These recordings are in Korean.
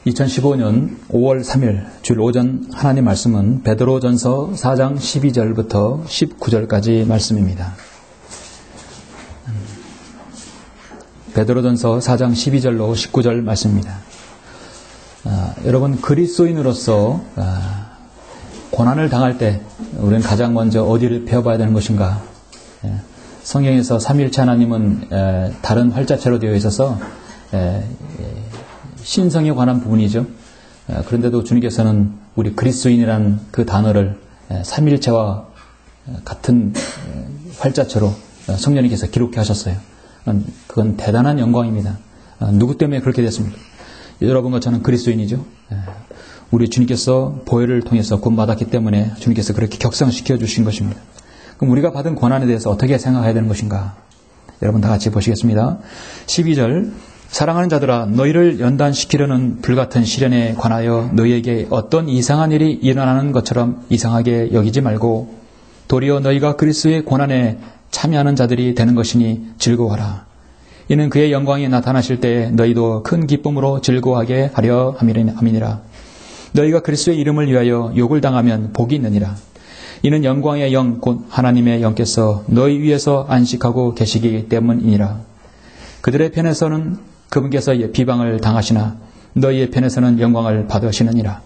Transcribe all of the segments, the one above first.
2015년 5월 3일 주일 오전 하나님 말씀은 베드로전서 4장 12절부터 19절까지 말씀입니다. 베드로전서 4장 12절로 19절 말씀입니다. 여러분, 그리스도인으로서 고난을 당할 때 우리는 가장 먼저 어디를 펴봐야 되는 것인가? 성경에서 삼위일체 하나님은 다른 활자체로 되어 있어서 신성에 관한 부분이죠. 그런데도 주님께서는 우리 그리스도인이란 그 단어를 삼위일체와 같은 활자체로 성령님께서 기록해 하셨어요. 그건 대단한 영광입니다. 누구 때문에 그렇게 됐습니까? 여러분과 저는 그리스도인이죠. 우리 주님께서 보혈을 통해서 구원받았기 때문에 주님께서 그렇게 격상시켜 주신 것입니다. 그럼 우리가 받은 고난에 대해서 어떻게 생각해야 되는 것인가? 여러분 다 같이 보시겠습니다. 12절, 사랑하는 자들아, 너희를 연단시키려는 불같은 시련에 관하여 너희에게 어떤 이상한 일이 일어나는 것처럼 이상하게 여기지 말고 도리어 너희가 그리스도의 고난에 참여하는 자들이 되는 것이니 즐거워하라. 이는 그의 영광이 나타나실 때에 너희도 큰 기쁨으로 즐거워하게 하려 함이니라. 너희가 그리스도의 이름을 위하여 욕을 당하면 복이 있느니라. 이는 영광의 영 곧 하나님의 영께서 너희 위에서 안식하고 계시기 때문이니라. 그들의 편에서는 그분께서 비방을 당하시나 너희의 편에서는 영광을 받으시느니라.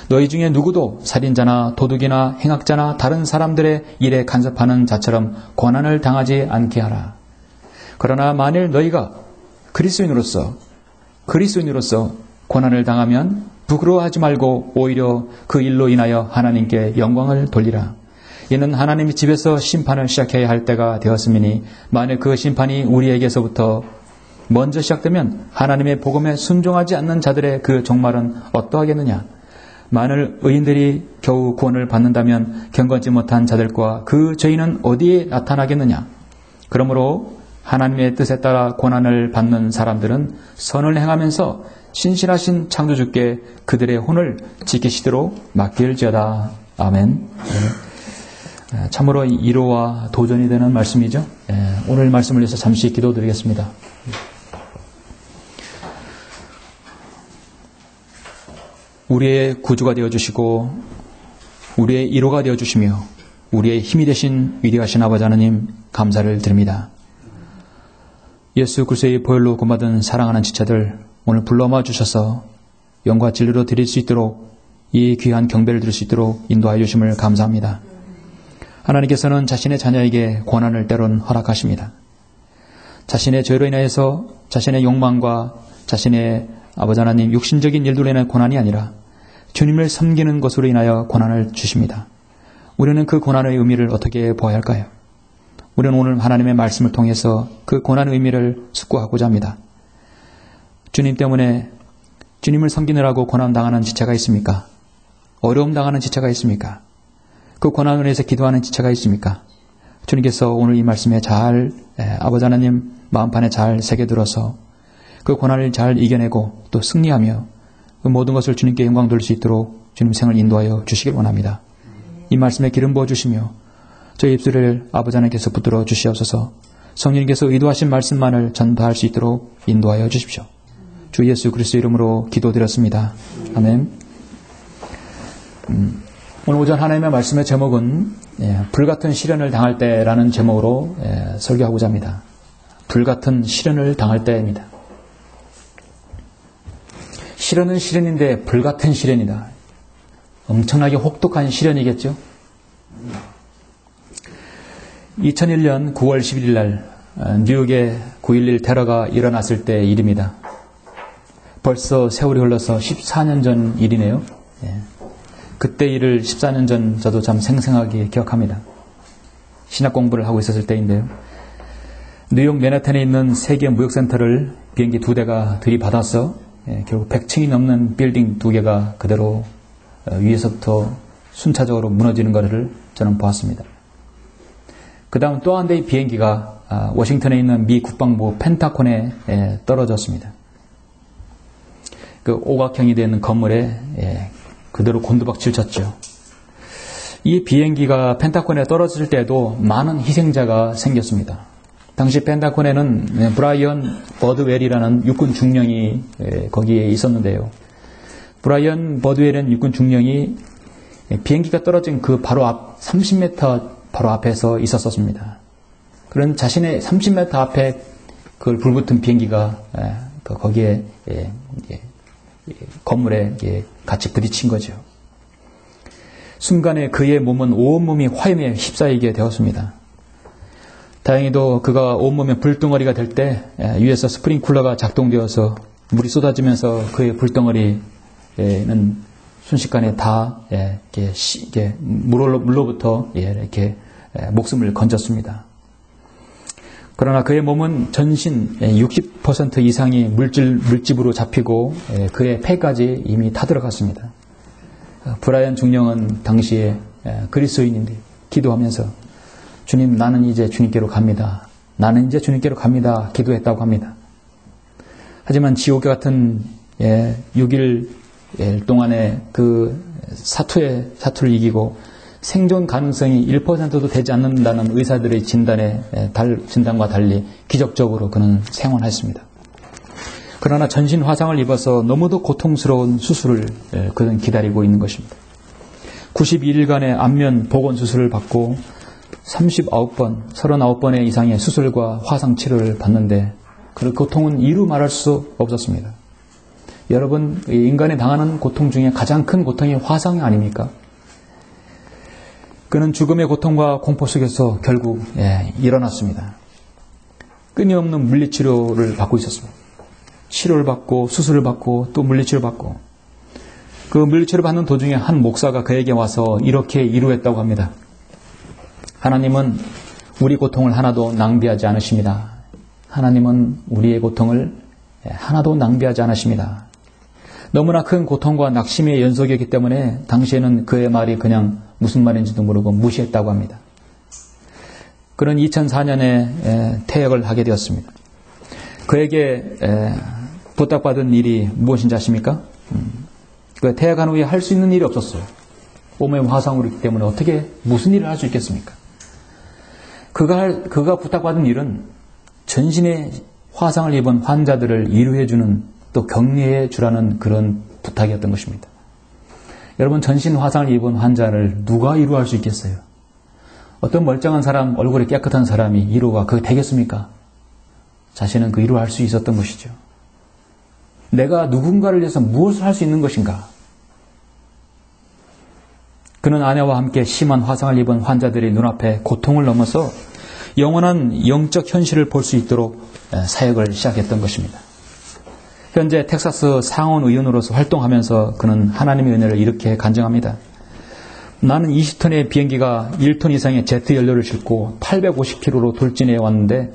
너희 중에 누구도 살인자나 도둑이나 행악자나 다른 사람들의 일에 간섭하는 자처럼 고난을 당하지 않게 하라. 그러나 만일 너희가 그리스도인으로서 고난을 당하면 부끄러워하지 말고 오히려 그 일로 인하여 하나님께 영광을 돌리라. 이는 하나님의 집에서 심판을 시작해야 할 때가 되었음이니 만일 그 심판이 우리에게서부터 먼저 시작되면 하나님의 복음에 순종하지 않는 자들의 그 종말은 어떠하겠느냐. 만일 의인들이 겨우 구원을 받는다면 경건치 못한 자들과 그 죄인은 어디에 나타나겠느냐. 그러므로 하나님의 뜻에 따라 고난을 받는 사람들은 선을 행하면서 신실하신 창조주께 그들의 혼을 지키시도록 맡길지어다. 아멘. 참으로 위로와 도전이 되는 말씀이죠. 오늘 말씀을 위해서 잠시 기도드리겠습니다. 우리의 구주가 되어주시고 우리의 위로가 되어주시며 우리의 힘이 되신 위대하신 아버지 하나님 감사를 드립니다. 예수 그리스도의 보혈로 구원받은 사랑하는 지체들 오늘 불러 모아 주셔서 영과 진리로 드릴 수 있도록 이 귀한 경배를 드릴 수 있도록 인도하여 주심을 감사합니다. 하나님께서는 자신의 자녀에게 고난을 때론 허락하십니다. 자신의 죄로 인하여서 자신의 욕망과 자신의 아버지 하나님 육신적인 일들로 인한 고난이 아니라 주님을 섬기는 것으로 인하여 고난을 주십니다. 우리는 그 고난의 의미를 어떻게 보아야 할까요? 우리는 오늘 하나님의 말씀을 통해서 그 고난의 의미를 숙고하고자 합니다. 주님 때문에 주님을 섬기느라고 고난당하는 지체가 있습니까? 어려움 당하는 지체가 있습니까? 그 고난을 위해서 기도하는 지체가 있습니까? 주님께서 오늘 이 말씀에 잘 아버지 하나님 마음판에 잘 새겨들어서 그 고난을 잘 이겨내고 또 승리하며 그 모든 것을 주님께 영광 돌릴 수 있도록 주님 생을 인도하여 주시길 원합니다. 이 말씀에 기름 부어주시며 저희 입술을 아버지 하나님께서 붙들어 주시옵소서. 성령님께서 의도하신 말씀만을 전파할 수 있도록 인도하여 주십시오. 주 예수 그리스도 이름으로 기도드렸습니다. 아멘. 오늘 오전 하나님의 말씀의 제목은 불같은 시련을 당할 때라는 제목으로 설교하고자 합니다. 불같은 시련을 당할 때입니다. 시련은 시련인데 불같은 시련이다. 엄청나게 혹독한 시련이겠죠. 2001년 9월 11일 날 뉴욕에 9.11 테러가 일어났을 때 일입니다. 벌써 세월이 흘러서 14년 전 일이네요. 그때 일을 14년 전 저도 참 생생하게 기억합니다. 신학 공부를 하고 있었을 때인데요. 뉴욕 맨해튼에 있는 세계 무역센터를 비행기 2대가 들이받아서 결국 100층이 넘는 빌딩 2개가 그대로 위에서부터 순차적으로 무너지는 것을 저는 보았습니다. 그 다음 또 한 대의 비행기가 워싱턴에 있는 미 국방부 펜타곤에 떨어졌습니다. 그 오각형이 된 건물에 그대로 곤두박질 쳤죠. 이 비행기가 펜타곤에 떨어질 때도 많은 희생자가 생겼습니다. 당시 펜타곤에는 브라이언 버드웰이라는 육군 중령이 거기에 있었는데요. 브라이언 버드웰이라는 육군 중령이 비행기가 떨어진 그 바로 앞 30m 바로 앞에서 있었습니다. 그런 자신의 30m 앞에 그걸 불붙은 비행기가 거기에 건물에 같이 부딪힌 거죠. 순간에 그의 몸은 온몸이 화염에 휩싸이게 되었습니다. 다행히도 그가 온몸에 불덩어리가 될 때 위에서 스프링쿨러가 작동되어서 물이 쏟아지면서 그의 불덩어리는 순식간에 다 물로부터 이렇게 목숨을 건졌습니다. 그러나 그의 몸은 전신 60% 이상이 물집으로 잡히고 그의 폐까지 이미 타들어갔습니다. 브라이언 중령은 당시에 그리스도인인데 기도하면서 주님, 나는 이제 주님께로 갑니다. 나는 이제 주님께로 갑니다. 기도했다고 합니다. 하지만 지옥 같은 6일 동안의 그 사투를 이기고 생존 가능성이 1%도 되지 않는다는 의사들의 진단과 달리 기적적으로 그는 생還했습니다. 그러나 전신 화상을 입어서 너무도 고통스러운 수술을 그는 기다리고 있는 것입니다. 92일간의 안면 복원 수술을 받고 39번의 이상의 수술과 화상 치료를 받는데 그 고통은 이루 말할 수 없었습니다. 여러분, 인간이 당하는 고통 중에 가장 큰 고통이 화상이 아닙니까? 그는 죽음의 고통과 공포 속에서 결국 일어났습니다. 끊임없는 물리치료를 받고 있었습니다. 치료를 받고 수술을 받고 또 물리치료를 받고 그 물리치료를 받는 도중에 한 목사가 그에게 와서 이렇게 이루했다고 합니다. 하나님은 우리 고통을 하나도 낭비하지 않으십니다. 하나님은 우리의 고통을 하나도 낭비하지 않으십니다. 너무나 큰 고통과 낙심의 연속이었기 때문에 당시에는 그의 말이 그냥 무슨 말인지도 모르고 무시했다고 합니다. 그는 2004년에 퇴역을 하게 되었습니다. 그에게 부탁받은 일이 무엇인지 아십니까? 그 퇴역한 후에 할 수 있는 일이 없었어요. 몸에 화상으로 있기 때문에 어떻게 무슨 일을 할 수 있겠습니까? 그가 부탁받은 일은 전신에 화상을 입은 환자들을 위로해주는 또 격려해 주라는 그런 부탁이었던 것입니다. 여러분, 전신 화상을 입은 환자를 누가 위로할 수 있겠어요? 어떤 멀쩡한 사람, 얼굴이 깨끗한 사람이 위로가 그게 되겠습니까? 자신은 그 위로할 수 있었던 것이죠. 내가 누군가를 위해서 무엇을 할 수 있는 것인가? 그는 아내와 함께 심한 화상을 입은 환자들의 눈앞에 고통을 넘어서 영원한 영적 현실을 볼 수 있도록 사역을 시작했던 것입니다. 현재 텍사스 상원 의원으로서 활동하면서 그는 하나님의 은혜를 이렇게 간증합니다. 나는 20톤의 비행기가 1톤 이상의 제트 연료를 싣고 850km로 돌진해 왔는데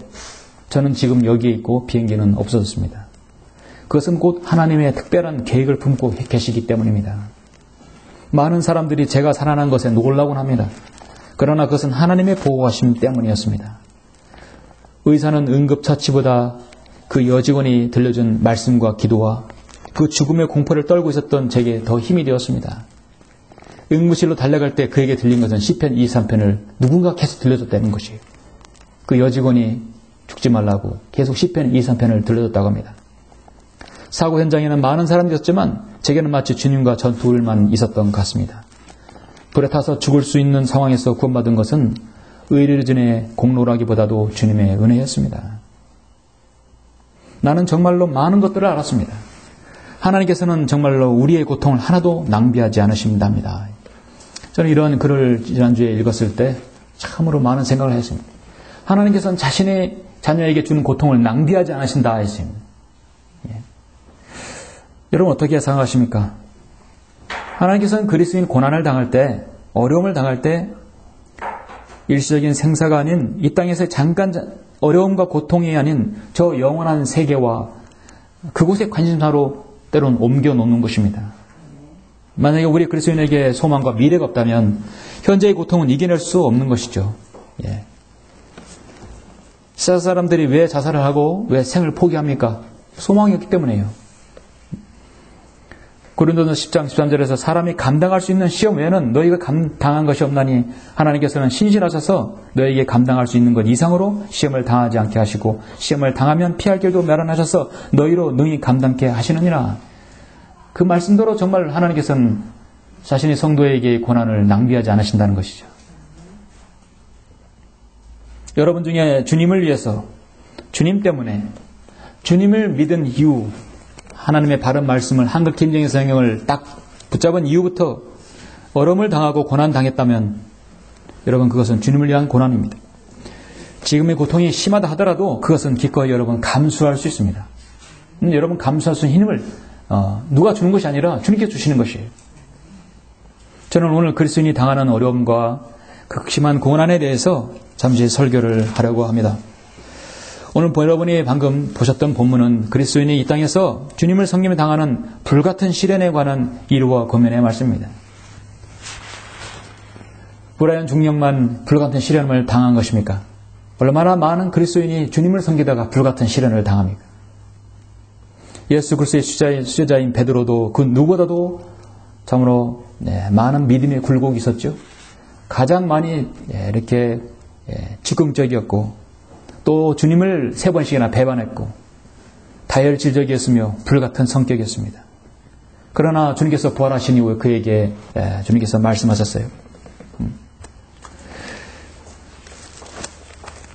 저는 지금 여기에 있고 비행기는 없어졌습니다. 그것은 곧 하나님의 특별한 계획을 품고 계시기 때문입니다. 많은 사람들이 제가 살아난 것에 놀라곤 합니다. 그러나 그것은 하나님의 보호하심 때문이었습니다. 의사는 응급처치보다 그 여직원이 들려준 말씀과 기도와 그 죽음의 공포를 떨고 있었던 제게 더 힘이 되었습니다. 응무실로 달려갈 때 그에게 들린 것은 시편 23편을 누군가 계속 들려줬다는 것이에요. 그 여직원이 죽지 말라고 계속 시편 23편을 들려줬다고 합니다. 사고 현장에는 많은 사람이 있었지만 제게는 마치 주님과 전 둘만 있었던 것 같습니다. 불에 타서 죽을 수 있는 상황에서 구원받은 것은 의료진의 공로라기보다도 주님의 은혜였습니다. 나는 정말로 많은 것들을 알았습니다. 하나님께서는 정말로 우리의 고통을 하나도 낭비하지 않으신답니다. 저는 이런 글을 지난주에 읽었을 때 참으로 많은 생각을 했습니다. 하나님께서는 자신의 자녀에게 주는 고통을 낭비하지 않으신다 했습니다. 여러분 어떻게 생각하십니까? 하나님께서는 그리스도인 고난을 당할 때, 어려움을 당할 때 일시적인 생사가 아닌 이 땅에서 잠깐 어려움과 고통이 아닌 저 영원한 세계와 그곳에 관심사로 때론 옮겨놓는 것입니다. 만약에 우리 그리스도인에게 소망과 미래가 없다면 현재의 고통은 이겨낼 수 없는 것이죠. 세상 사람들이 왜 자살을 하고 왜 생을 포기합니까? 소망이 없기 때문이에요. 고린도전서 10장 13절에서 사람이 감당할 수 있는 시험 외에는 너희가 감당한 것이 없나니 하나님께서는 신실하셔서 너희에게 감당할 수 있는 것 이상으로 시험을 당하지 않게 하시고 시험을 당하면 피할 길도 마련하셔서 너희로 능히 감당케 하시느니라. 그 말씀대로 정말 하나님께서는 자신의 성도에게 고난을 낭비하지 않으신다는 것이죠. 여러분 중에 주님을 위해서, 주님 때문에, 주님을 믿은 이유, 하나님의 바른 말씀을 한글 김정희 성경을 딱 붙잡은 이후부터 어려움을 당하고 고난 당했다면 여러분 그것은 주님을 위한 고난입니다. 지금의 고통이 심하다 하더라도 그것은 기꺼이 여러분 감수할 수 있습니다. 여러분 감수할 수 있는 힘을 누가 주는 것이 아니라 주님께 주시는 것이에요. 저는 오늘 그리스도인이 당하는 어려움과 극심한 고난에 대해서 잠시 설교를 하려고 합니다. 오늘 여러분이 방금 보셨던 본문은 그리스도인이 이 땅에서 주님을 섬기며 당하는 불같은 시련에 관한 이루와 고면의 말씀입니다. 불화연 중령만 불같은 시련을 당한 것입니까? 얼마나 많은 그리스도인이 주님을 섬기다가 불같은 시련을 당합니까? 예수 그리스도의 수제자인 베드로도 그 누구보다도 참으로 많은 믿음의 굴곡이 있었죠. 가장 많이 이렇게 즉흥적이었고 또 주님을 3번씩이나 배반했고 다혈질적이었으며 불같은 성격이었습니다. 그러나 주님께서 부활하신 이후에 그에게 주님께서 말씀하셨어요.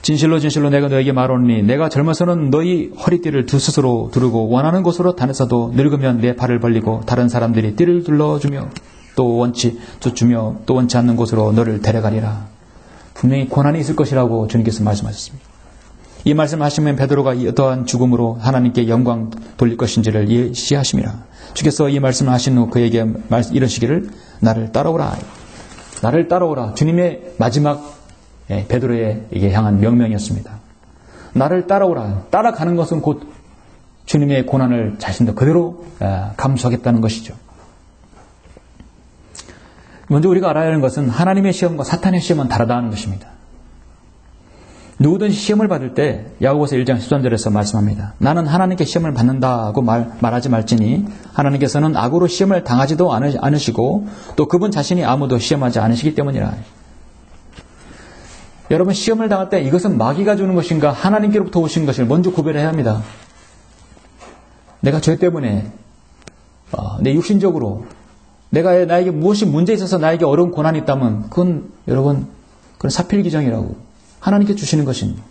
진실로 진실로 내가 너에게 말하노니 내가 젊어서는 너희 허리띠를 두 스스로 두르고 원하는 곳으로 다녔어도 늙으면 내 발을 벌리고 다른 사람들이 띠를 둘러주며 또 원치 않는 곳으로 너를 데려가리라. 분명히 고난이 있을 것이라고 주님께서 말씀하셨습니다. 이 말씀을 하시면 베드로가 어떠한 죽음으로 하나님께 영광 돌릴 것인지를 예시하심이라. 주께서 이 말씀을 하신 후 그에게 이러시기를 나를 따라오라. 나를 따라오라. 주님의 마지막 베드로에게 향한 명령이었습니다. 나를 따라오라. 따라가는 것은 곧 주님의 고난을 자신도 그대로 감수하겠다는 것이죠. 먼저 우리가 알아야 하는 것은 하나님의 시험과 사탄의 시험은 다르다는 것입니다. 누구든지 시험을 받을 때 야고보서 1장 13절에서 말씀합니다. 나는 하나님께 시험을 받는다고 말하지 말지니 하나님께서는 악으로 시험을 당하지도 않으시고 또 그분 자신이 아무도 시험하지 않으시기 때문이라. 여러분 시험을 당할 때 이것은 마귀가 주는 것인가 하나님께로부터 오신 것을 먼저 구별해야 합니다. 내가 죄 때문에 내 육신적으로 나에게 무엇이 문제 있어서 나에게 어려운 고난이 있다면 그건 여러분 그건 사필기정이라고 하나님께 주시는 것입니다.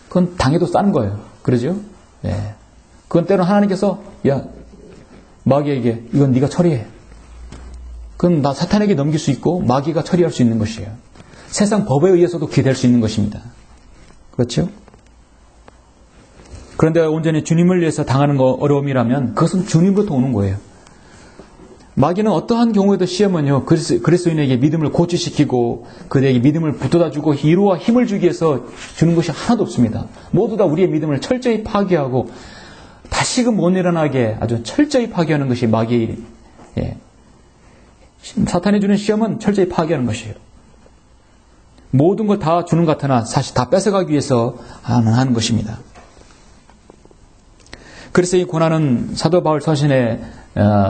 그건 당해도 싸는 거예요. 그러죠? 예. 그건 때로는 하나님께서 마귀에게 이건 네가 처리해. 그건 나 사탄에게 넘길 수 있고 마귀가 처리할 수 있는 것이에요. 세상 법에 의해서도 기댈 수 있는 것입니다. 그렇죠? 그런데 온전히 주님을 위해서 당하는 어려움이라면 그것은 주님부터 오는 거예요. 마귀는 어떠한 경우에도 시험은요, 그리스도인에게 믿음을 고취시키고 그들에게 믿음을 붙돋아주고 위로와 힘을 주기 위해서 주는 것이 하나도 없습니다. 모두 다 우리의 믿음을 철저히 파괴하고 다시금 못 일어나게 아주 철저히 파괴하는 것이 마귀의 사탄이 주는 시험은 철저히 파괴하는 것이에요. 모든 걸 다 주는 것 같으나 사실 다 뺏어가기 위해서 하는 것입니다. 그래서 이 고난은 사도 바울 서신에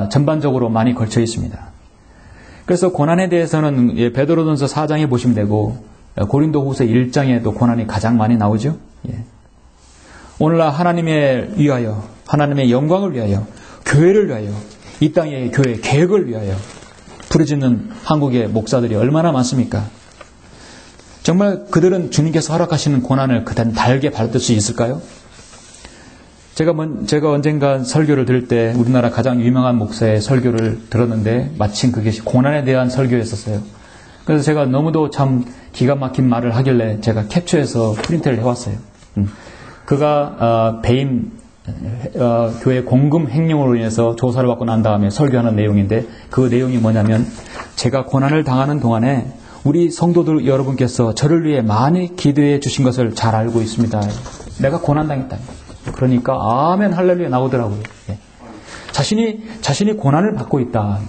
전반적으로 많이 걸쳐 있습니다. 그래서 고난에 대해서는 베드로전서 4장에 보시면 되고 고린도후서 1장에도 고난이 가장 많이 나오죠. 오늘날 하나님을 위하여 하나님의 영광을 위하여 교회를 위하여 이 땅의 교회 계획을 위하여 부르짖는 한국의 목사들이 얼마나 많습니까? 정말 그들은 주님께서 허락하시는 고난을 그대로 달게 받을 수 있을까요? 제가 언젠가 설교를 들을 때 우리나라 가장 유명한 목사의 설교를 들었는데 마침 그게 고난에 대한 설교였었어요. 그래서 제가 너무도 참 기가 막힌 말을 하길래 제가 캡처해서 프린트를 해왔어요. 그가 배임 교회 공금 횡령으로 인해서 조사를 받고 난 다음에 설교하는 내용인데 그 내용이 뭐냐면 제가 고난을 당하는 동안에 우리 성도들 여러분께서 저를 위해 많이 기도해 주신 것을 잘 알고 있습니다. 내가 고난당했다. 그러니까 아멘 할렐루야 나오더라고요. 자신이 고난을 받고 있다.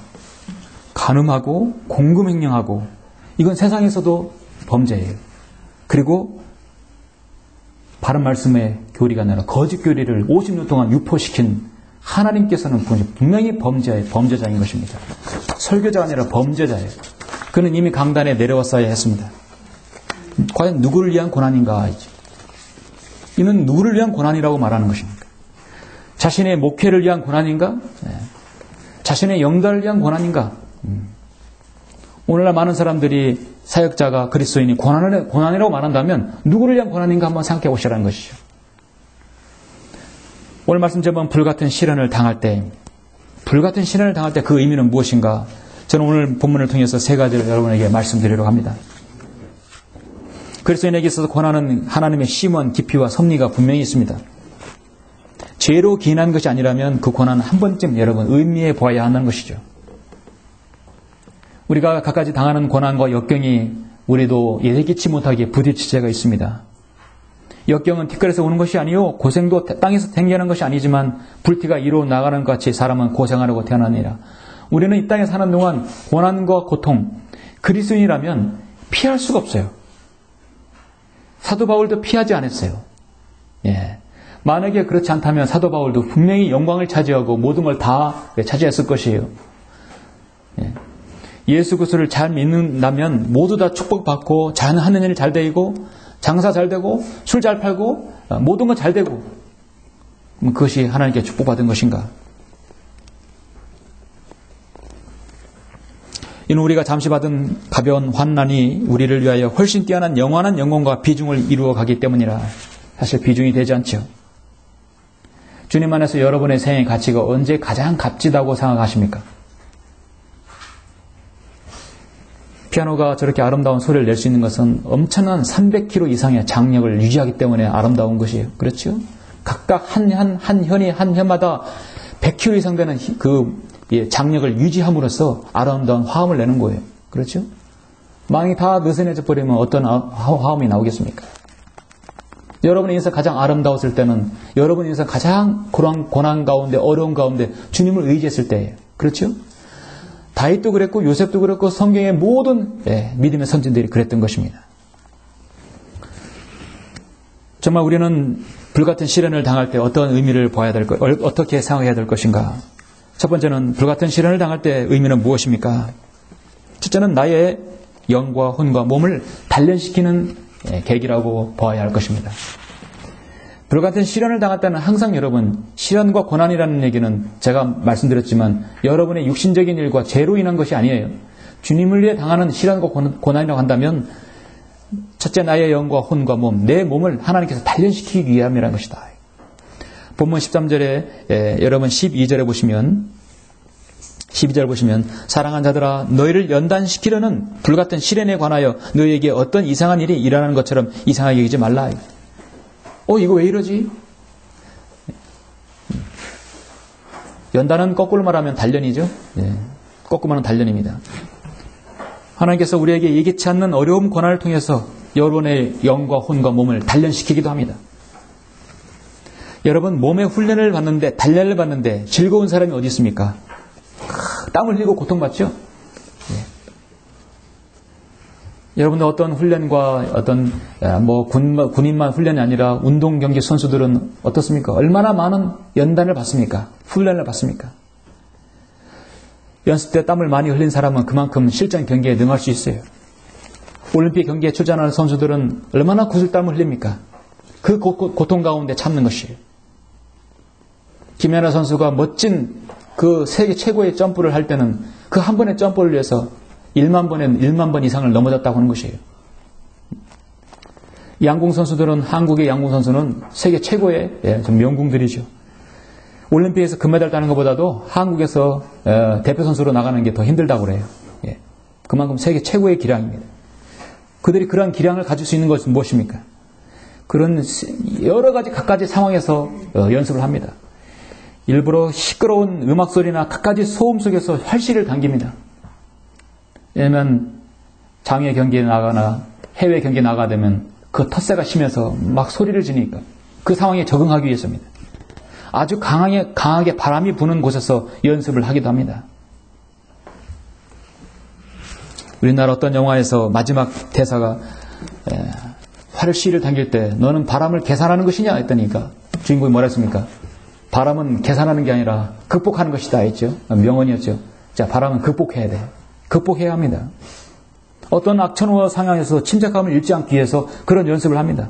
간음하고 공금횡령하고 이건 세상에서도 범죄예요. 그리고 바른 말씀의 교리가 아니라 거짓 교리를 50년 동안 유포시킨 하나님께서는 분명히 범죄자인 것입니다. 설교자가 아니라 범죄자예요. 그는 이미 강단에 내려왔어야 했습니다. 과연 누구를 위한 고난인가? 이는 누구를 위한 고난이라고 말하는 것입니까? 자신의 목회를 위한 고난인가? 자신의 영달을 위한 고난인가? 오늘날 많은 사람들이 사역자가 그리스도인이 고난이라고 말한다면 누구를 위한 고난인가 한번 생각해 보시라는 것이죠. 오늘 말씀 제목은 불같은 시련을 당할 때, 불같은 시련을 당할 때 그 의미는 무엇인가? 저는 오늘 본문을 통해서 세 가지를 여러분에게 말씀드리려고 합니다. 그리스도인에게 있어서 고난은 하나님의 심원, 깊이와 섭리가 분명히 있습니다. 죄로 기인한 것이 아니라면 그 고난은 한 번쯤 여러분 의미해 보아야 한다는 것이죠. 우리가 갖가지 당하는 고난과 역경이 우리도 예기치 못하게 부딪힐 때가 있습니다. 역경은 티끌에서 오는 것이 아니요 고생도 땅에서 댕기는 것이 아니지만 불티가 이루어 나가는 것 같이 사람은 고생하려고 태어나니라. 우리는 이 땅에 사는 동안 고난과 고통, 그리스도인이라면 피할 수가 없어요. 사도 바울도 피하지 않았어요. 예. 만약에 그렇지 않다면 사도 바울도 분명히 영광을 차지하고 모든 걸 다 차지했을 것이에요. 예. 예수 그리스도를 잘 믿는다면 모두 다 축복받고 하는 일 잘 되고 장사 잘 되고 술 잘 팔고 모든 건 잘 되고 그것이 하나님께 축복받은 것인가? 이는 우리가 잠시 받은 가벼운 환난이 우리를 위하여 훨씬 뛰어난 영원한 영광과 비중을 이루어 가기 때문이라. 사실 비중이 되지 않죠. 주님 안에서 여러분의 생의 가치가 언제 가장 값지다고 생각하십니까? 피아노가 저렇게 아름다운 소리를 낼 수 있는 것은 엄청난 300km 이상의 장력을 유지하기 때문에 아름다운 것이에요. 그렇죠? 각각 한 현마다 100km 이상 되는 그 장력을 유지함으로써 아름다운 화음을 내는 거예요. 그렇죠? 망이 다 느슨해져 버리면 어떤 화음이 나오겠습니까? 여러분의 인생 가장 아름다웠을 때는 여러분의 인생 가장 고난 가운데 어려운 가운데 주님을 의지했을 때예요. 그렇죠? 다윗도 그랬고 요셉도 그랬고 성경의 모든 믿음의 선진들이 그랬던 것입니다. 정말 우리는 불같은 시련을 당할 때 어떤 의미를 봐야 될 것, 어떻게 생각해야 될 것인가? 첫 번째는 불같은 시련을 당할 때 의미는 무엇입니까? 첫째는 나의 영과 혼과 몸을 단련시키는 계기라고 봐야 할 것입니다. 불같은 시련을 당할 때는 항상 여러분, 시련과 고난이라는 얘기는 제가 말씀드렸지만 여러분의 육신적인 일과 죄로 인한 것이 아니에요. 주님을 위해 당하는 시련과 고난이라고 한다면 첫째 나의 영과 혼과 몸, 내 몸을 하나님께서 단련시키기 위함이라는 것이다. 본문 13절에 여러분 12절에 보시면 12절 보시면 사랑한 자들아 너희를 연단시키려는 불같은 시련에 관하여 너희에게 어떤 이상한 일이 일어나는 것처럼 이상하게 여기지 말라. 이거 왜 이러지? 연단은 거꾸로 말하면 단련이죠. 거꾸로 말하면 단련입니다. 하나님께서 우리에게 예기치 않는 어려움 고난을 통해서 여러분의 영과 혼과 몸을 단련시키기도 합니다. 여러분 몸의 훈련을 받는데 단련을 받는데 즐거운 사람이 어디 있습니까? 땀을 흘리고 고통받죠? 여러분들 어떤 훈련과 어떤 군인만 훈련이 아니라 운동 경기 선수들은 어떻습니까? 얼마나 많은 연단을 받습니까? 훈련을 받습니까? 연습 때 땀을 많이 흘린 사람은 그만큼 실전 경기에 능할 수 있어요. 올림픽 경기에 출전하는 선수들은 얼마나 구슬땀을 흘립니까? 그 고통 가운데 참는 것이에요. 김연아 선수가 멋진 그 세계 최고의 점프를 할 때는 그 한 번의 점프를 위해서 1만 번 이상을 넘어졌다고 하는 것이에요. 양궁 선수들은 한국의 양궁 선수는 세계 최고의 명궁들이죠. 올림픽에서 금메달 따는 것보다도 한국에서 대표 선수로 나가는 게 더 힘들다고 그래요. 그만큼 세계 최고의 기량입니다. 그들이 그런 기량을 가질 수 있는 것은 무엇입니까? 그런 여러 가지 각가지 상황에서 연습을 합니다. 일부러 시끄러운 음악 소리나 각가지 소음 속에서 활시를 당깁니다. 왜냐하면 장외 경기에 나가거나 해외 경기에 나가게 되면 그 텃세가 심해서 막 소리를 지니까 그 상황에 적응하기 위해서입니다. 아주 강하게 바람이 부는 곳에서 연습을 하기도 합니다. 우리나라 어떤 영화에서 마지막 대사가 활시를 당길 때 너는 바람을 계산하는 것이냐 했더니까 주인공이 뭐라 했습니까? 바람은 계산하는 게 아니라 극복하는 것이다 했죠. 명언이었죠. 자, 바람은 극복해야 돼. 극복해야 합니다. 어떤 악천후와 상황에서 침착감을 잃지 않기 위해서 그런 연습을 합니다.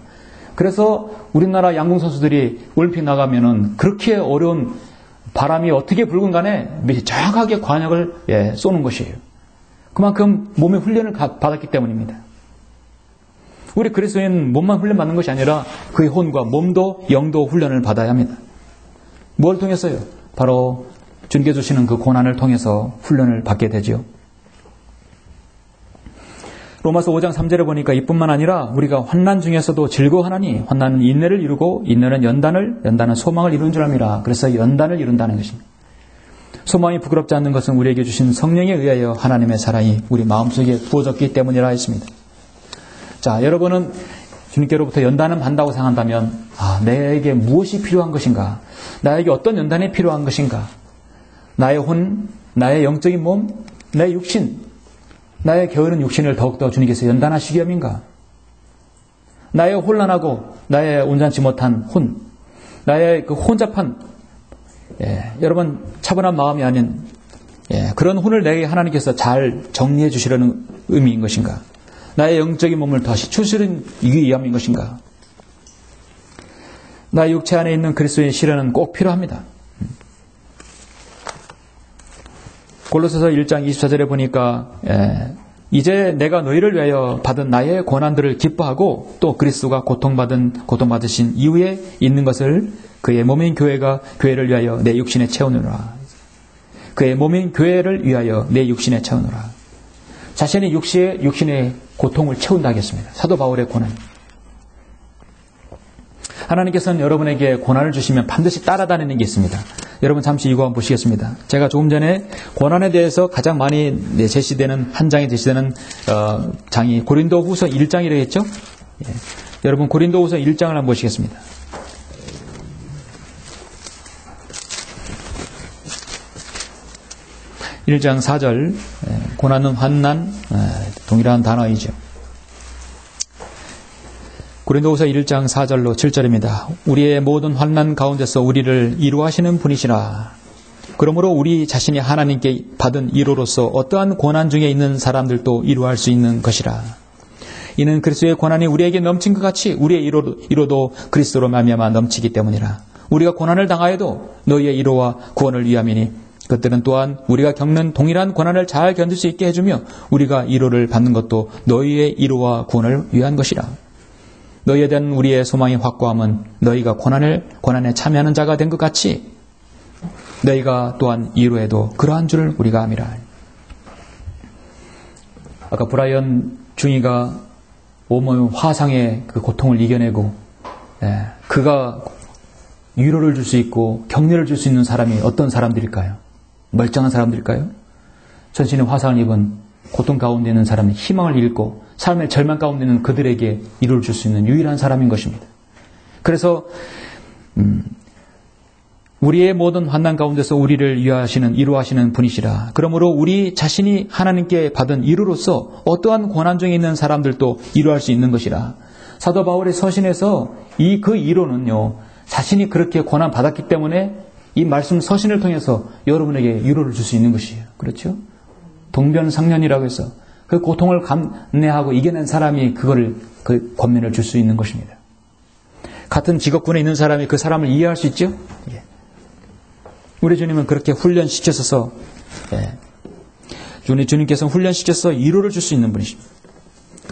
그래서 우리나라 양궁 선수들이 올림픽 나가면은 그렇게 어려운 바람이 어떻게 불건 간에 정확하게 관역을 쏘는 것이에요. 그만큼 몸의 훈련을 받았기 때문입니다. 우리 그리스도인 몸만 훈련받는 것이 아니라 그의 혼과 몸도 영도 훈련을 받아야 합니다. 뭘 통해서요? 바로 주님께 주시는 그 고난을 통해서 훈련을 받게 되지요. 로마서 5장 3절에 보니까 이뿐만 아니라 우리가 환난 중에서도 즐거워하나니 환난은 인내를 이루고 인내는 연단은 소망을 이루는 줄 압니다. 그래서 연단을 이룬다는 것입니다. 소망이 부끄럽지 않는 것은 우리에게 주신 성령에 의하여 하나님의 사랑이 우리 마음속에 부어졌기 때문이라 했습니다. 자, 여러분은 주님께로부터 연단을 받는다고 생각한다면 내게 무엇이 필요한 것인가? 나에게 어떤 연단이 필요한 것인가? 나의 혼, 나의 영적인 몸, 내 육신, 나의 게으른 육신을 더욱더 주님께서 연단하시기함인가? 나의 혼란하고 나의 온전치 못한 혼, 나의 그 혼잡한 여러분 차분한 마음이 아닌 그런 혼을 내게 하나님께서 잘 정리해 주시려는 의미인 것인가? 나의 영적인 몸을 다시 추스르기 위함인 것인가? 나의 육체 안에 있는 그리스도의 실현은 꼭 필요합니다. 골로새서 1장 24절에 보니까 이제 내가 너희를 위하여 받은 나의 고난들을 기뻐하고 또 그리스도가 고통받으신 이후에 있는 것을 그의 몸인 교회를 위하여 내 육신에 채우느라. 그의 몸인 교회를 위하여 내 육신에 채우느라. 자신의 육신의 고통을 채운다 하겠습니다. 사도 바울의 고난. 하나님께서는 여러분에게 고난을 주시면 반드시 따라다니는 게 있습니다. 여러분 잠시 이거 한번 보시겠습니다. 제가 조금 전에 고난에 대해서 가장 많이 제시되는 한 장에 제시되는 장이 고린도후서 1장이라고 했죠. 여러분 고린도후서 1장을 한번 보시겠습니다. 1장 4절 고난은 환난 동일한 단어이죠. 고린도후서 1장 4절로 7절입니다. 우리의 모든 환난 가운데서 우리를 이루하시는 분이시라. 그러므로 우리 자신이 하나님께 받은 이로로서 어떠한 고난 중에 있는 사람들도 이루할 수 있는 것이라. 이는 그리스도의 고난이 우리에게 넘친 것 같이 우리의 이로도 그리스도로 말미암아 넘치기 때문이라. 우리가 고난을 당하여도 너희의 이로와 구원을 위함이니 그것들은 또한 우리가 겪는 동일한 고난을 잘 견딜 수 있게 해주며 우리가 이로를 받는 것도 너희의 이로와 구원을 위한 것이라. 너희에 대한 우리의 소망의 확고함은 너희가 고난에 참여하는 자가 된 것 같이 너희가 또한 이로에도 그러한 줄을 우리가 암이라. 아까 브라이언 중이가 온몸 화상의 그 고통을 이겨내고 그가 위로를 줄 수 있고 격려를 줄 수 있는 사람이 어떤 사람들일까요? 멀쩡한 사람들일까요? 전신에 화상을 입은 고통 가운데 있는 사람은 희망을 잃고 삶의 절망 가운데 있는 그들에게 위로를 줄 수 있는 유일한 사람인 것입니다. 그래서 우리의 모든 환난 가운데서 우리를 위로하시는 분이시라. 그러므로 우리 자신이 하나님께 받은 위로로서 어떠한 고난 중에 있는 사람들도 위로할 수 있는 것이라. 사도 바울의 서신에서 그 위로는요, 자신이 그렇게 고난 받았기 때문에 이 말씀 서신을 통해서 여러분에게 위로를 줄 수 있는 것이에요. 그렇죠? 동변상련이라고 해서 그 고통을 감내하고 이겨낸 사람이 그 권면을 줄 수 있는 것입니다. 같은 직업군에 있는 사람이 그 사람을 이해할 수 있죠? 예. 우리 주님은 그렇게 훈련시켜서 주님께서는 훈련시켜서 위로를 줄 수 있는 분이십니다.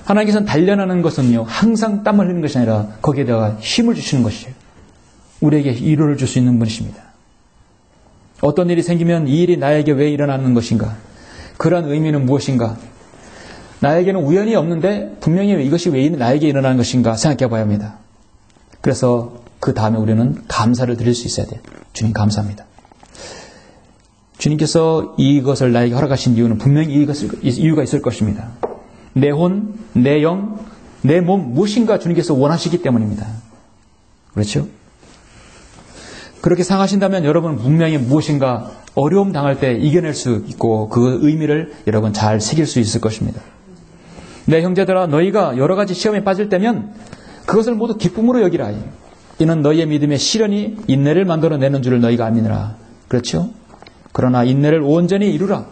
하나님께서는 단련하는 것은요, 항상 땀을 흘리는 것이 아니라 거기에다가 힘을 주시는 것이에요. 우리에게 위로를 줄 수 있는 분이십니다. 어떤 일이 생기면 이 일이 나에게 왜 일어나는 것인가? 그런 의미는 무엇인가? 나에게는 우연이 없는데 분명히 이것이 왜 나에게 일어나는 것인가 생각해 봐야 합니다. 그래서 그 다음에 우리는 감사를 드릴 수 있어야 돼요. 주님 감사합니다. 주님께서 이것을 나에게 허락하신 이유는 분명히 이유가 있을 것입니다. 내 혼, 내 영, 내 몸 무엇인가 주님께서 원하시기 때문입니다. 그렇죠? 그렇게 생각하신다면 여러분 분명히 무엇인가 어려움 당할 때 이겨낼 수 있고 그 의미를 여러분 잘 새길 수 있을 것입니다. 내 형제들아 너희가 여러 가지 시험에 빠질 때면 그것을 모두 기쁨으로 여기라. 이는 너희의 믿음의 시련이 인내를 만들어내는 줄을 너희가 아니라. 그렇죠? 그러나 인내를 온전히 이루라.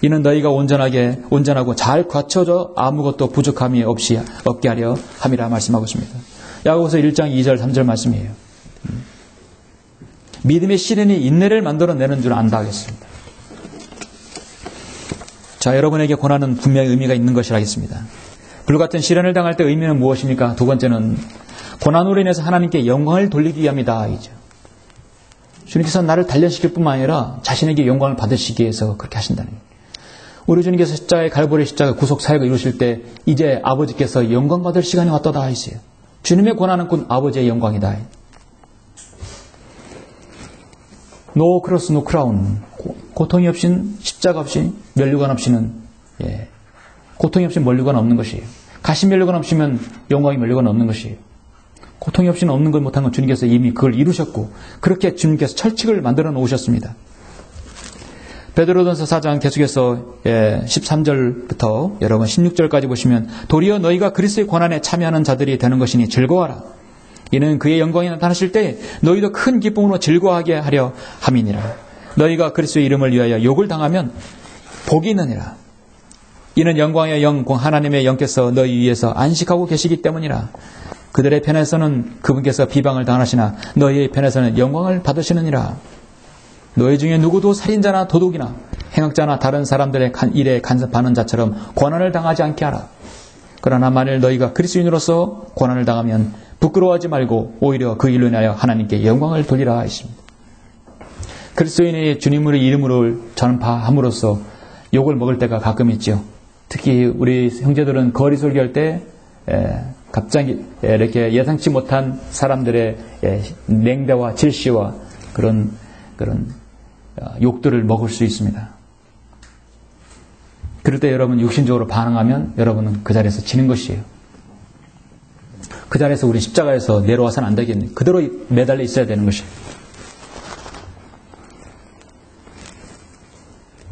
이는 너희가 온전하고 잘 갖춰져 아무것도 부족함이 없게 하려 함이라 말씀하고 있습니다. 야고보서 1장 2절 3절 말씀이에요. 믿음의 시련이 인내를 만들어내는 줄 안다 하겠습니다. 자, 여러분에게 고난은 분명히 의미가 있는 것이라겠습니다. 불같은 시련을 당할 때 의미는 무엇입니까? 두 번째는 고난으로 인해서 하나님께 영광을 돌리기 위함이다. 이죠. 주님께서 나를 단련시킬 뿐만 아니라 자신에게 영광을 받으시기 위해서 그렇게 하신다는 거예요. 우리 주님께서 십자가의 갈보리 십자가 구속 사역을 이루실 때 이제 아버지께서 영광 받을 시간이 왔다다 하시요. 주님의 고난은 곧 아버지의 영광이다. No cross, no crown. 고통이 없인 십자가 없이 면류관 없이는 고통이 없이 면류관 없는 것이에요. 가시 면류관 없이면 영광이 면류관 없는 것이에요. 고통이 없이는 없는 걸 못한 건 주님께서 이미 그걸 이루셨고 그렇게 주님께서 철칙을 만들어 놓으셨습니다. 베드로전서 4장 계속해서 13절부터 여러분 16절까지 보시면 도리어 너희가 그리스도의 고난에 참여하는 자들이 되는 것이니 즐거워하라. 이는 그의 영광이 나타나실 때 너희도 큰 기쁨으로 즐거워하게 하려 함이니라. 너희가 그리스도의 이름을 위하여 욕을 당하면 복이 있느니라. 이는 영광의 영 하나님의 영께서 너희 위에서 안식하고 계시기 때문이라. 그들의 편에서는 그분께서 비방을 당하시나 너희의 편에서는 영광을 받으시느니라. 너희 중에 누구도 살인자나 도둑이나 행악자나 다른 사람들의 일에 간섭하는 자처럼 고난을 당하지 않게 하라. 그러나 만일 너희가 그리스도인으로서 고난을 당하면 부끄러워하지 말고 오히려 그 일로 인하여 하나님께 영광을 돌리라 하십니다. 그리스도인의 주님의 이름으로 전파함으로써 욕을 먹을 때가 가끔 있죠. 특히 우리 형제들은 거리 설교할 때 갑자기 이렇게 예상치 못한 사람들의 냉대와 질시와 그런 욕들을 먹을 수 있습니다. 그럴 때 여러분 육신적으로 반응하면 여러분은 그 자리에서 지는 것이에요. 그 자리에서 우리 십자가에서 내려와서는 안 되겠네요. 그대로 매달려 있어야 되는 것이에요.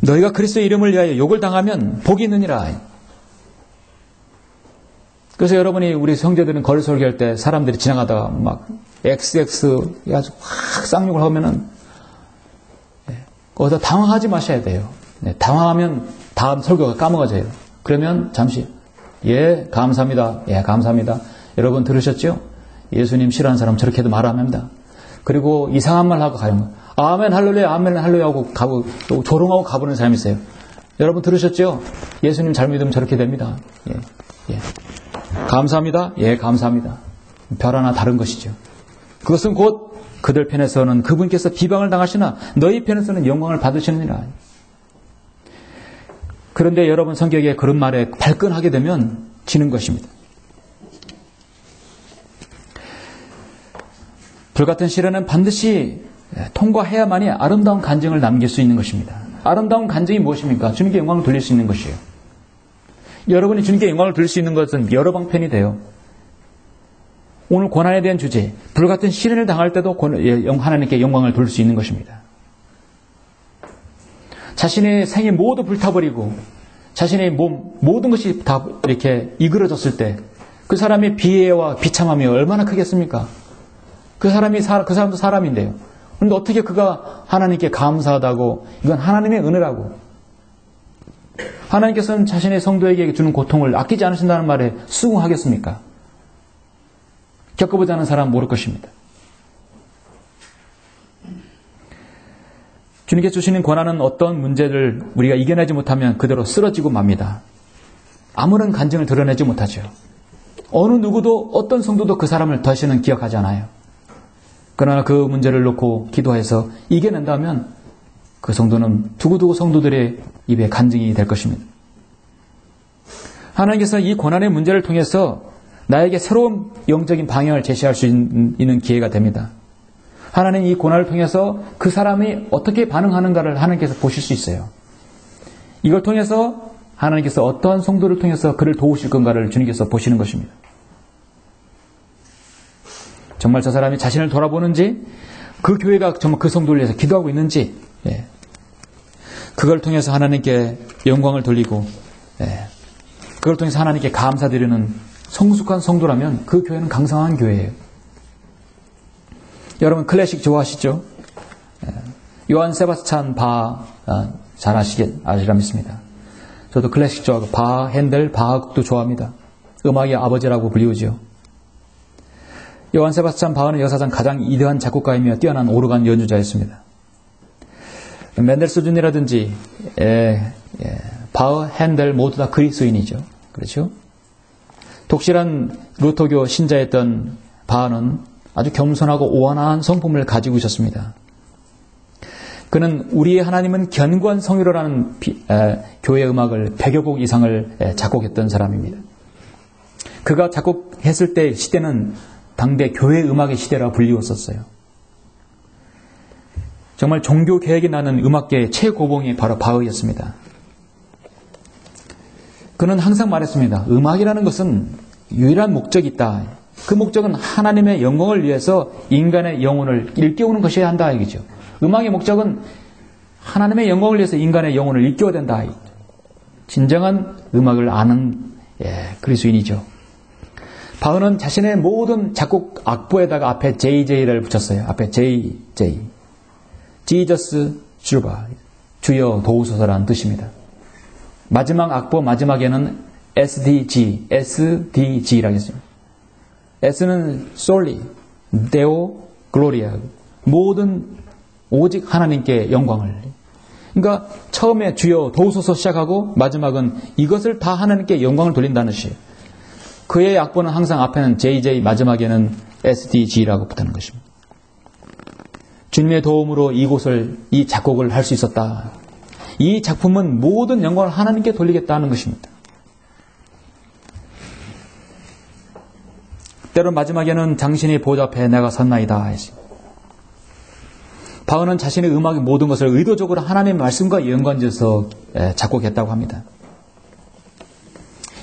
너희가 그리스도의 이름을 위하여 욕을 당하면 복이 있느니라. 그래서 여러분이 우리 형제들은 거리 설교할 때 사람들이 지나가다가 막 XX 해가지고 확 쌍욕을 하면은 거기서 당황하지 마셔야 돼요. 당황하면 다음 설교가 까먹어져요. 그러면 잠시 감사합니다. 감사합니다. 여러분 들으셨죠? 예수님 싫어하는 사람 저렇게도 말하면 합니다. 그리고 이상한 말 하고 가요. 아멘 할렐루야 아멘 할렐루야 하고 가고 조롱하고 가보는 사람이 있어요. 여러분 들으셨죠? 예수님 잘 믿으면 저렇게 됩니다. 감사합니다. 감사합니다. 별 하나 다른 것이죠. 그것은 곧 그들 편에서는 그분께서 비방을 당하시나 너희 편에서는 영광을 받으시느니라. 그런데 여러분 성격에 그런 말에 발끈하게 되면 지는 것입니다. 불같은 시련은 반드시 통과해야만이 아름다운 간증을 남길 수 있는 것입니다. 아름다운 간증이 무엇입니까? 주님께 영광을 돌릴 수 있는 것이에요. 여러분이 주님께 영광을 돌릴 수 있는 것은 여러 방편이 돼요. 오늘 고난에 대한 주제, 불같은 시련을 당할 때도 하나님께 영광을 돌릴 수 있는 것입니다. 자신의 생이 모두 불타버리고 자신의 몸 모든 것이 다 이렇게 이그러졌을 때 그 사람의 비애와 비참함이 얼마나 크겠습니까? 그 사람도 사람인데요. 그런데 어떻게 그가 하나님께 감사하다고, 이건 하나님의 은혜라고, 하나님께서는 자신의 성도에게 주는 고통을 아끼지 않으신다는 말에 수긍하겠습니까? 겪어보지 않은 사람은 모를 것입니다. 주님께 주시는 고난은 어떤 문제를 우리가 이겨내지 못하면 그대로 쓰러지고 맙니다. 아무런 간증을 드러내지 못하죠. 어느 누구도 어떤 성도도 그 사람을 다시는 기억하지 않아요. 그러나 그 문제를 놓고 기도해서 이겨낸다면 그 성도는 두고두고 성도들의 입에 간증이 될 것입니다. 하나님께서 이 고난의 문제를 통해서 나에게 새로운 영적인 방향을 제시할 수 있는 기회가 됩니다. 하나님 이 고난을 통해서 그 사람이 어떻게 반응하는가를 하나님께서 보실 수 있어요. 이걸 통해서 하나님께서 어떠한 성도를 통해서 그를 도우실 건가를 주님께서 보시는 것입니다. 정말 저 사람이 자신을 돌아보는지, 그 교회가 정말 그 성도를 위해서 기도하고 있는지, 그걸 통해서 하나님께 영광을 돌리고, 그걸 통해서 하나님께 감사드리는 성숙한 성도라면 그 교회는 강성한 교회예요. 여러분 클래식 좋아하시죠? 요한 세바스찬 바 잘 아시라 믿습니다. 저도 클래식 좋아하고 바, 핸델, 바흐도 좋아합니다. 음악의 아버지라고 불리우죠. 요한 세바스찬 바흐는 역사상 가장 위대한 작곡가이며 뛰어난 오르간 연주자였습니다. 멘델스존이라든지 바흐, 핸델 모두 다 그리스인이죠. 그렇죠? 독실한 루터교 신자였던 바흐는 아주 겸손하고 오한한 성품을 가지고 있었습니다. 그는 우리의 하나님은 견고한 성위로라는 교회 음악을 100여 곡 이상을 작곡했던 사람입니다. 그가 작곡했을 때 시대는 당대 교회 음악의 시대라 불리웠었어요. 정말 종교 개혁이 나는 음악계의 최고봉이 바로 바흐였습니다. 그는 항상 말했습니다. 음악이라는 것은 유일한 목적이 있다. 그 목적은 하나님의 영광을 위해서 인간의 영혼을 일깨우는 것이어야 한다. 이거죠. 음악의 목적은 하나님의 영광을 위해서 인간의 영혼을 일깨워야 된다. 진정한 음악을 아는 그리스인이죠. 바흐는 자신의 모든 작곡 악보에다가 앞에 JJ를 붙였어요. 앞에 JJ. Jesus 주바. 주여 도우소서라는 뜻입니다. 마지막 악보 마지막에는 SDG라고 했습니다. S는 Soli, Deo, Gloria. 모든 오직 하나님께 영광을. 그러니까 처음에 주여 도우소서 시작하고 마지막은 이것을 다 하나님께 영광을 돌린다는 뜻이에요. 그의 악보는 항상 앞에는 JJ, 마지막에는 SDG라고 붙는 것입니다. 주님의 도움으로 이 작곡을 할 수 있었다. 이 작품은 모든 영광을 하나님께 돌리겠다는 것입니다. 때론 마지막에는 당신이 보좌 앞에 내가 섰나이다 했습니다. 바흐는 자신의 음악의 모든 것을 의도적으로 하나님의 말씀과 연관지어서 작곡했다고 합니다.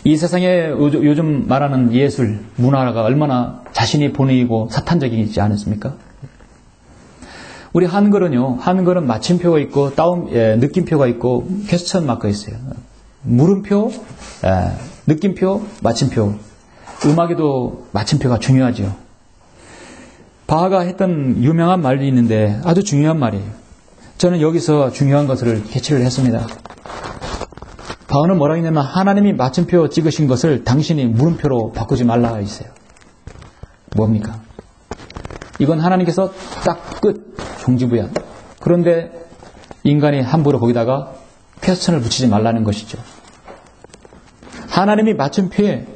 이 세상에 요즘 말하는 예술, 문화가 얼마나 자신이 본의이고 사탄적이지 않습니까? 우리 한글은요, 한글은 마침표가 있고 느낌표가 있고 퀘스천 마크가 있어요. 물음표, 느낌표, 마침표. 음악에도 마침표가 중요하죠. 바하가 했던 유명한 말이 있는데 아주 중요한 말이에요. 저는 여기서 중요한 것을 캐치를 했습니다. 바하는 뭐라고 했냐면 하나님이 마침표 찍으신 것을 당신이 물음표로 바꾸지 말라 했어요. 뭡니까? 이건 하나님께서 딱 끝, 종지부야. 그런데 인간이 함부로 거기다가 퀘스천을 붙이지 말라는 것이죠. 하나님이 마침표에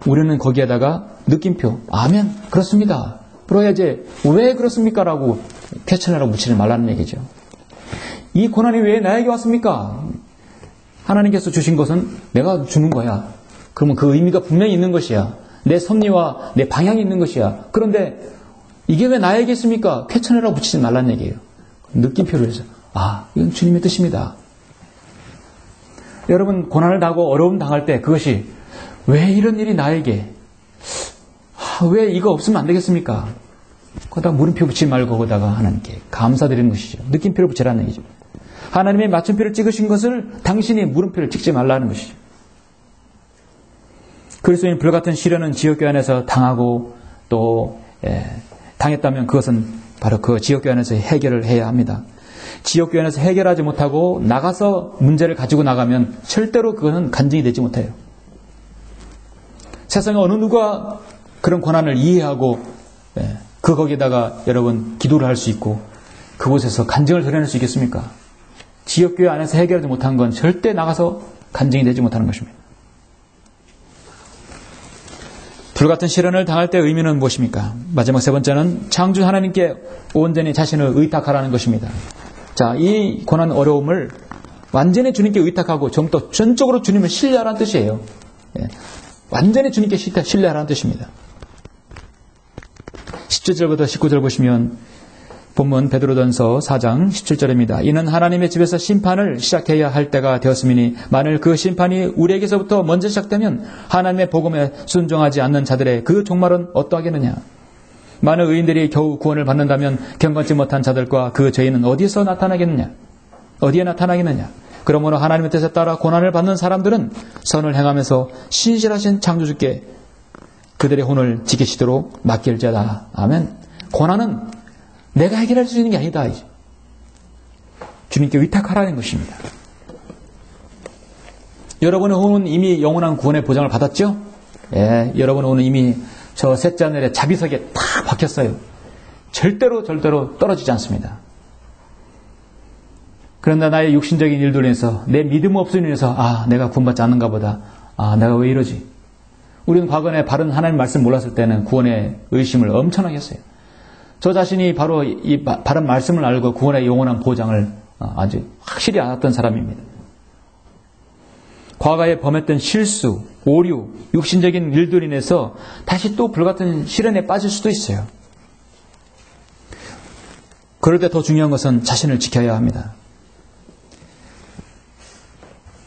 우리는 거기에다가 느낌표, 아멘, 그렇습니다. 그러야지 왜 그렇습니까? 라고 퀘스천이라고 붙이지 말라는 얘기죠. 이 고난이 왜 나에게 왔습니까? 하나님께서 주신 것은 내가 주는 거야. 그러면 그 의미가 분명히 있는 것이야. 내 섭리와 내 방향이 있는 것이야. 그런데 이게 왜 나에게 있습니까? 퀘스천이라고 붙이지 말라는 얘기예요. 느낌표를 해서 이건 주님의 뜻입니다. 여러분 고난을 당하고 어려움 당할 때 그것이 왜 이런 일이 나에게 왜 이거 없으면 안 되겠습니까? 거기다가 물음표 붙이지 말고 거기다가 하나님께 감사드리는 것이죠. 느낌표를 붙이라는 얘기죠. 하나님의 맞춤표를 찍으신 것을 당신이 물음표를 찍지 말라는 것이죠. 그리스도인 불같은 시련은 지역교회 안에서 당하고 또 당했다면 그것은 바로 그 지역교회 안에서 해결을 해야 합니다. 지역교회 안에서 해결하지 못하고 나가서 문제를 가지고 나가면 절대로 그것은 간증이 되지 못해요. 세상에 어느 누가 그런 고난을 이해하고 거기에다가 여러분 기도를 할 수 있고 그곳에서 간증을 드러낼 수 있겠습니까? 지역교회 안에서 해결하지 못한 건 절대 나가서 간증이 되지 못하는 것입니다. 불같은 시련을 당할 때의 의미는 무엇입니까? 마지막 세 번째는 창조 하나님께 온전히 자신을 의탁하라는 것입니다. 자, 이 고난 어려움을 완전히 주님께 의탁하고 좀 더 전적으로 주님을 신뢰하라는 뜻이에요. 완전히 주님께 신뢰하라는 뜻입니다. 17절부터 19절 보시면 본문 베드로전서 4장 17절입니다. 이는 하나님의 집에서 심판을 시작해야 할 때가 되었음이니 만일 그 심판이 우리에게서부터 먼저 시작되면 하나님의 복음에 순종하지 않는 자들의 그 종말은 어떠하겠느냐. 많은 의인들이 겨우 구원을 받는다면 경건치 못한 자들과 그 죄인은 어디에 나타나겠느냐. 그러므로 하나님의 뜻에 따라 고난을 받는 사람들은 선을 행하면서 신실하신 창조주께 그들의 혼을 지키시도록 맡길지어다. 아멘. 고난은 내가 해결할 수 있는 게 아니다. 주님께 의탁하라는 것입니다. 여러분의 혼은 이미 영원한 구원의 보장을 받았죠? 여러분의 혼은 이미 저 셋째 하늘의 자비석에 딱 박혔어요. 절대로 떨어지지 않습니다. 그런데 나의 육신적인 일들로 인해서, 내 믿음 없음으로 인해서 내가 구원받지 않는가 보다. 내가 왜 이러지? 우리는 과거에 바른 하나님 말씀 몰랐을 때는 구원의 의심을 엄청나게 했어요. 저 자신이 바로 이 바른 말씀을 알고 구원의 영원한 보장을 아주 확실히 알았던 사람입니다. 과거에 범했던 실수, 오류, 육신적인 일들로 인해서 다시 또 불같은 시련에 빠질 수도 있어요. 그럴 때 더 중요한 것은 자신을 지켜야 합니다.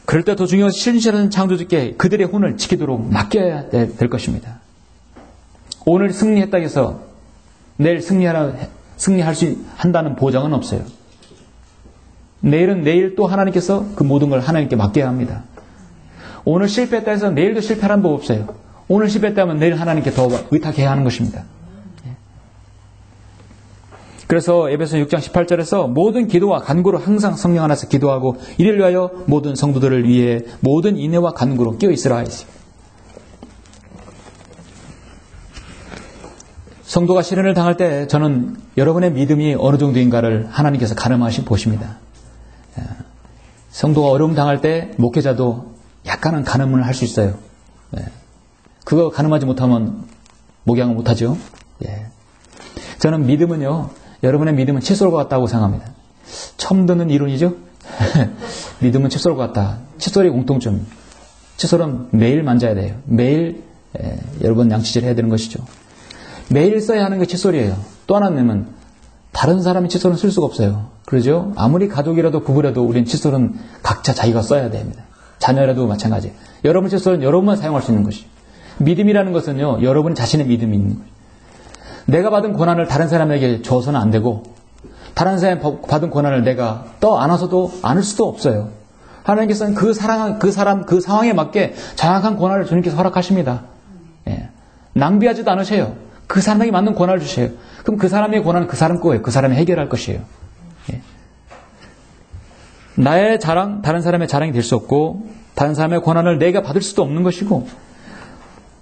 그럴 때 더 중요한 것은 신실한 창조주께 그들의 혼을 지키도록 맡겨야 될 것입니다. 오늘 승리했다고 해서 내일 승리할 수 한다는 보장은 없어요. 내일은 내일 또 하나님께서 그 모든 걸 하나님께 맡겨야 합니다. 오늘 실패했다 해서 내일도 실패하는 법 없어요. 오늘 실패했다면 내일 하나님께 더 의탁해야 하는 것입니다. 그래서 에베소 6장 18절에서 모든 기도와 간구로 항상 성령 안에서 기도하고 이를 위하여 모든 성도들을 위해 모든 인내와 간구로 끼어 있으라 했습니다. 성도가 시련을 당할 때 저는 여러분의 믿음이 어느 정도인가를 하나님께서 가늠하시 보십니다. 성도가 어려움 당할 때 목회자도 약간은 가늠을 할 수 있어요. 그거 가늠하지 못하면 목양을 못하죠. 저는 믿음은요, 여러분의 믿음은 칫솔과 같다고 생각합니다. 처음 듣는 이론이죠? 믿음은 칫솔과 같다. 칫솔의 공통점. 칫솔은 매일 만져야 돼요. 매일 여러 번 양치질 해야 되는 것이죠. 매일 써야 하는 게 칫솔이에요. 또 하나는 다른 사람의 칫솔은 쓸 수가 없어요. 그러죠? 아무리 가족이라도 부부라도 우리는 칫솔은 각자 자기가 써야 됩니다. 자녀라도 마찬가지예요. 여러분 칫솔은 여러분만 사용할 수 있는 것이에요. 믿음이라는 것은요, 여러분 자신의 믿음이 있는 거예요. 내가 받은 고난을 다른 사람에게 줘서는 안 되고, 다른 사람이 받은 고난을 내가 떠안아서도 안을 수도 없어요. 하나님께서는 그 상황에 맞게 정확한 고난을 주님께서 허락하십니다. 낭비하지도 않으셔요. 그 사람에게 맞는 고난을 주셔요. 그럼 그 사람의 고난은 그 사람 거예요. 그 사람이 해결할 것이에요. 나의 자랑, 다른 사람의 자랑이 될 수 없고, 다른 사람의 고난을 내가 받을 수도 없는 것이고,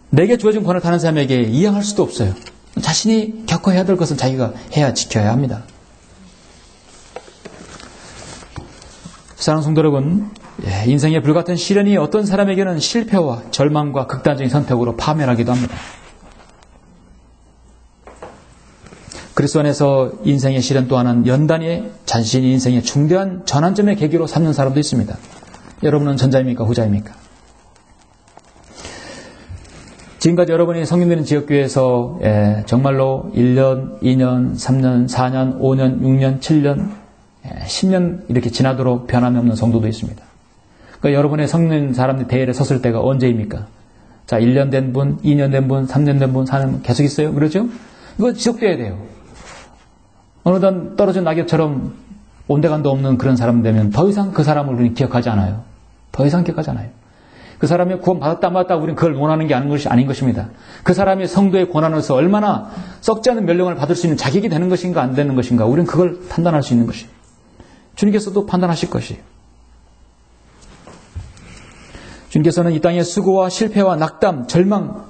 내게 주어진 고난을 다른 사람에게 이양할 수도 없어야 자신이 겪어야 될 것은 자기가 해야 지켜야 합니다. 사랑하는 성도 여러분, 인생의 불같은 시련이 어떤 사람에게는 실패와 절망과 극단적인 선택으로 파멸하기도 합니다. 그리스도 안에서 인생의 시련 또한은 연단이 자신의 인생의 중대한 전환점의 계기로 삼는 사람도 있습니다. 여러분은 전자입니까? 후자입니까? 지금까지 여러분이 성령되는 지역교회에서 정말로 1년, 2년, 3년, 4년, 5년, 6년, 7년, 10년 이렇게 지나도록 변함이 없는 성도도 있습니다. 그러니까 여러분의 성령 사람들 대회에 섰을 때가 언제입니까? 자, 1년 된 분, 2년 된 분, 3년 된 분, 4년 계속 있어요? 그렇죠? 이거 지속돼야 돼요. 어느덧 떨어진 낙엽처럼 온데간도 없는 그런 사람 되면 더 이상 그 사람을 우리는 기억하지 않아요. 더 이상 기억하지 않아요. 그 사람이 구원 받았다 안 받았다 우리는 그걸 원하는 게 아닌 것입니다. 그 사람이 성도의 고난으로서 얼마나 썩지 않은 멸령을 받을 수 있는 자격이 되는 것인가 안 되는 것인가 우리는 그걸 판단할 수 있는 것이에요. 주님께서도 판단하실 것이에요. 주님께서는 이 땅의 수고와 실패와 낙담, 절망,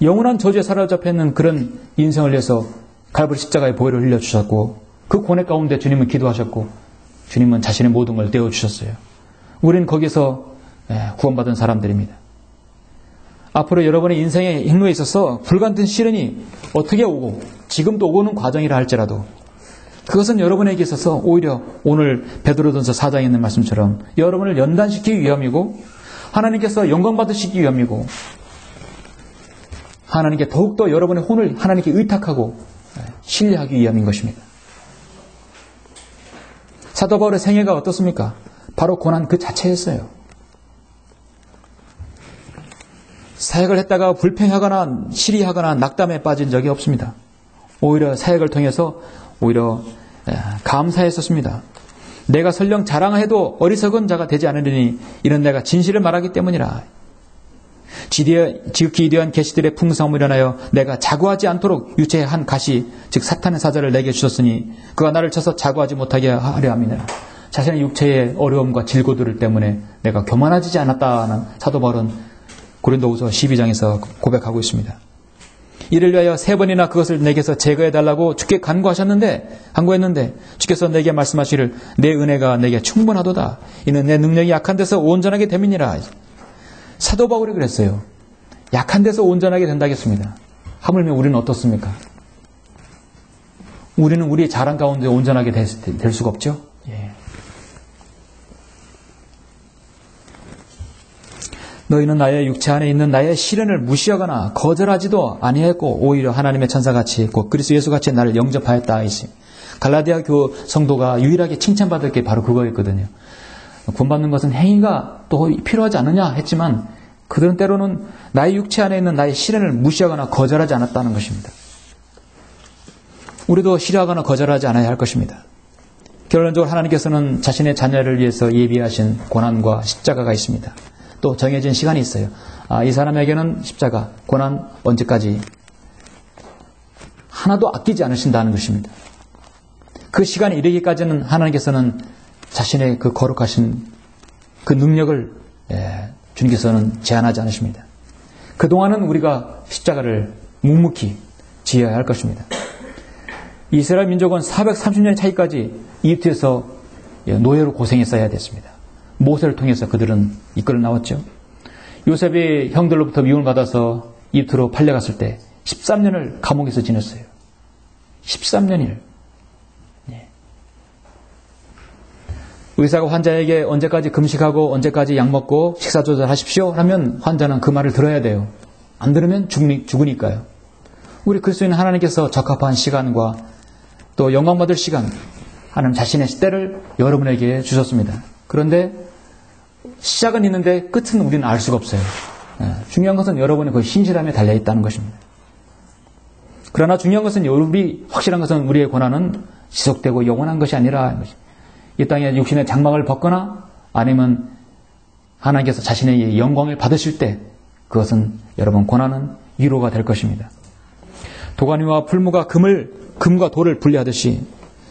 영원한 저주에 사로잡혀 있는 그런 인생을 위해서 갈보리 십자가의 보혈을 흘려주셨고 그 고뇌 가운데 주님은 기도하셨고 주님은 자신의 모든 걸 떼어주셨어요. 우리는 거기서 구원받은 사람들입니다. 앞으로 여러분의 인생의 행로에 있어서 불같은 시련이 어떻게 오고 지금도 오고는 과정이라 할지라도 그것은 여러분에게 있어서 오히려 오늘 베드로전서 4장에 있는 말씀처럼 여러분을 연단시키기 위함이고 하나님께서 영광 받으시기 위함이고 하나님께 더욱더 여러분의 혼을 하나님께 의탁하고 신뢰하기 위함인 것입니다. 사도 바울의 생애가 어떻습니까? 바로 고난 그 자체였어요. 사역을 했다가 불평하거나 시리하거나 낙담에 빠진 적이 없습니다. 오히려 사역을 통해서 오히려 감사했었습니다. 내가 설령 자랑해도 어리석은 자가 되지 않으리니 이런 내가 진실을 말하기 때문이라. 지극히 이대한 계시들의 풍성함을 인하여 내가 자고하지 않도록 유체의 한 가시 즉 사탄의 사자를 내게 주셨으니 그가 나를 쳐서 자고하지 못하게 하려 함이니라. 자신의 육체의 어려움과 질고들 때문에 내가 교만하지 않았다는 사도 바울은 고린도후서 12장에서 고백하고 있습니다. 이를 위하여 3번이나 그것을 내게서 제거해달라고 주께 간구했는데 주께서 내게 말씀하시기를 내 은혜가 내게 충분하도다. 이는 내 능력이 약한 데서 온전하게 됨이니라. 사도 바울이 그랬어요. 약한 데서 온전하게 된다겠습니다. 하물며 우리는 어떻습니까? 우리는 우리의 자랑 가운데 온전하게 될 수가 없죠. 예. 너희는 나의 육체 안에 있는 나의 시련을 무시하거나 거절하지도 아니했고 오히려 하나님의 천사같이 곧 그리스도 예수같이 나를 영접하였다. 갈라디아 교 성도가 유일하게 칭찬받을 게 바로 그거였거든요. 구원받는 것은 행위가 또 필요하지 않느냐 했지만 그들은 때로는 나의 육체 안에 있는 나의 시련을 무시하거나 거절하지 않았다는 것입니다. 우리도 싫어하거나 거절하지 않아야 할 것입니다. 결론적으로 하나님께서는 자신의 자녀를 위해서 예비하신 고난과 십자가가 있습니다. 또 정해진 시간이 있어요. 이 사람에게는 십자가, 고난 언제까지 하나도 아끼지 않으신다는 것입니다. 그 시간이 이르기까지는 하나님께서는 자신의 그 거룩하신 그 능력을 주님께서는 제한하지 않으십니다. 그동안은 우리가 십자가를 묵묵히 지어야 할 것입니다. 이스라엘 민족은 430년 차이까지 이집트에서 노예로 고생했어야 됐습니다. 모세를 통해서 그들은 이끌어 나왔죠. 요셉이 형들로부터 미움을 받아서 이집트로 팔려갔을 때 13년을 감옥에서 지냈어요. 13년을. 의사가 환자에게 언제까지 금식하고 언제까지 약 먹고 식사 조절하십시오 하면 환자는 그 말을 들어야 돼요. 안 들으면 죽으니까요. 우리 그리스도인 하나님께서 적합한 시간과 또 영광받을 시간, 하나님 자신의 때를 여러분에게 주셨습니다. 그런데 시작은 있는데 끝은 우리는 알 수가 없어요. 중요한 것은 여러분의 그 신실함에 달려있다는 것입니다. 그러나 중요한 것은 확실한 것은 우리의 고난은 지속되고 영원한 것이 아니라 이 땅에 육신의 장막을 벗거나 아니면 하나님께서 자신의 영광을 받으실 때 그것은 여러분 고난은 위로가 될 것입니다. 도가니와 풀무가 금과 돌을 분리하듯이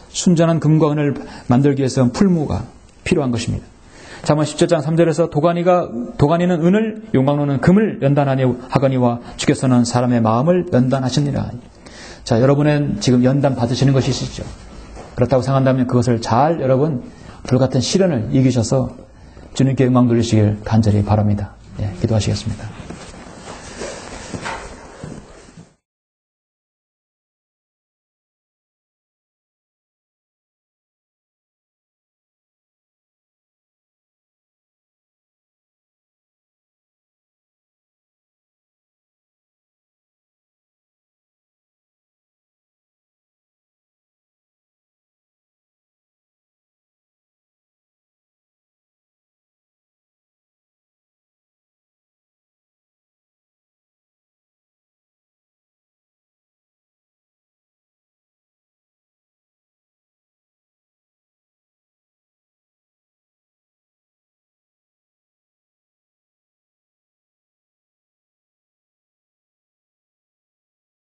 순전한 금과 은을 만들기 위해서는 풀무가 필요한 것입니다. 잠언 17장 3절에서 도가니는 은을, 용광로는 금을 연단하거니와 주께서는 사람의 마음을 연단하시니라. 자, 여러분은 지금 연단 받으시는 것이시죠. 그렇다고 생각한다면 그것을 잘 여러분 불같은 시련을 이기셔서 주님께 영광 돌리시길 간절히 바랍니다. 기도하시겠습니다.